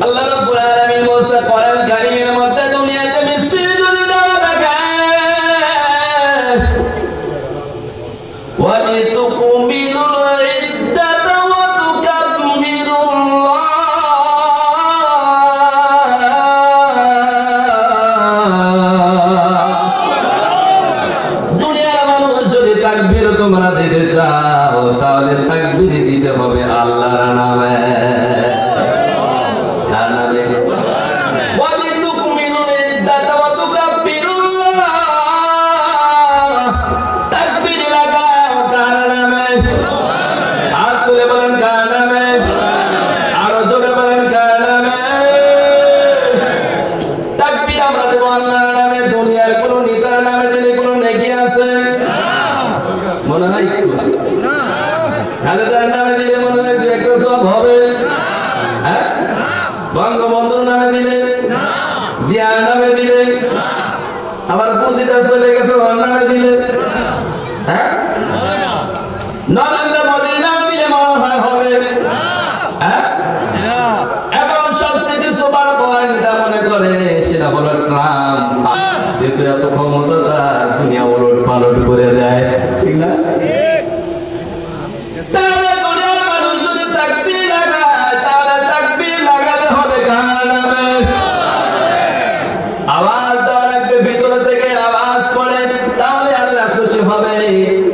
আল্লাহ রাব্বুল আলামিন বলছে কোরআন কারীমের মধ্যে দুনিয়াতে মিশ্রি যদি দেওয়া থাকে ওয়ালিতুকমিলুল ইদ্দাতা ওয়া তুকাব্বিরুল্লাহ দুনিয়ার মানুষ যদি তাকবীর তোমরা দিতে চাও তাহলে তাকবীর দিতে হবে আল্লাহর নামে বঙ্গবন্ধুর নামে দিলে জিয়ার নামে দিলে আবার পুঁজিটা চলে গেছে ওর নামে দিলে হ্যাঁ নরেন্দ্র মোদীর নাম দিলে মনে হয় হবে হ্যাঁ এখন সবচেয়ে সুপার পাওয়ার নেতা মনে করে সেটা হলো ট্রাম্প যেহেতু এত ক্ষমতা তার দুনিয়া ওলট পালট করে দেয় ঠিক না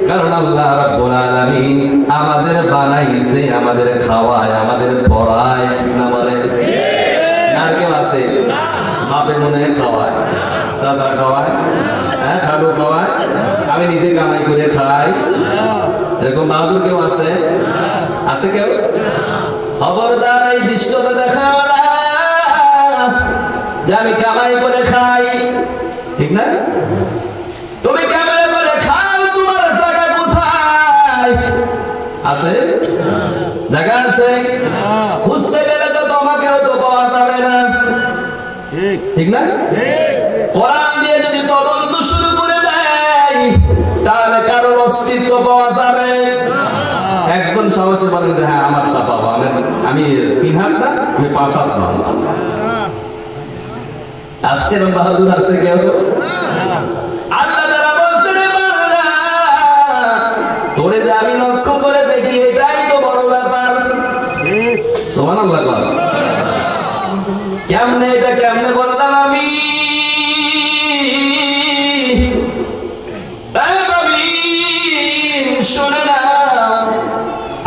কারণ আল্লাহ রাব্বুল আলামিন আমাদের বানাইছে আমাদের খাওয়ায় আমাদের পড়ায় ঠিক না বলে আর কেউ আছে বাপে মনে খাওয়ায় চাচা খাওয়ায় হ্যাঁ খালু খাওয়ায় আমি নিজে কামাই করে খাই এরকম বাহাদুর কেউ আছে আছে কেউ খবরদার এই দৃশ্যটা দেখা যে আমি কামাই করে খাই ঠিক না তুমি কামাই করে খাও তোমার জায়গা কোথায় আছে জায়গা আছে খুঁজতে গেলে তো তোমাকেও তো পাওয়া যাবে না ঠিক না কোরআন দিয়ে যদি তদন্ত শুরু করে দেয় তাহলে কারোর অস্তিত্ব পাওয়া যাবে একজন সাহসী বলেন যে হ্যাঁ আমার তা পাবো আমি 3 হাত না আমি 5 হাত পাবো আজকের বাহাদুর আছে কেউ আল্লাহ তাআলা বলছেন বান্দা তোরে যে আমি লক্ষ্য করে দেখি এটাই তো বড় ব্যাপার সুবহানাল্লাহ কেমনে এটা কেমনে বললাম আমি শোনে না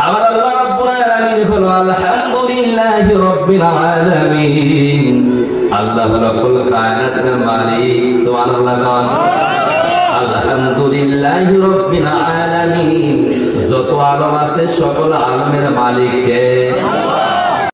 আমার আল্লাহ রাব্বুল আলামিন হলো আলহামদুলিল্লাহি রাব্বিল আলামিন আল্লাহ রাব্বুল কায়নাতের মালিক সুবহানাল্লাহ আলহামদুলিল্লাহি রাব্বিল আলামিন যত আলম আছে সকল আলমের মালিক কে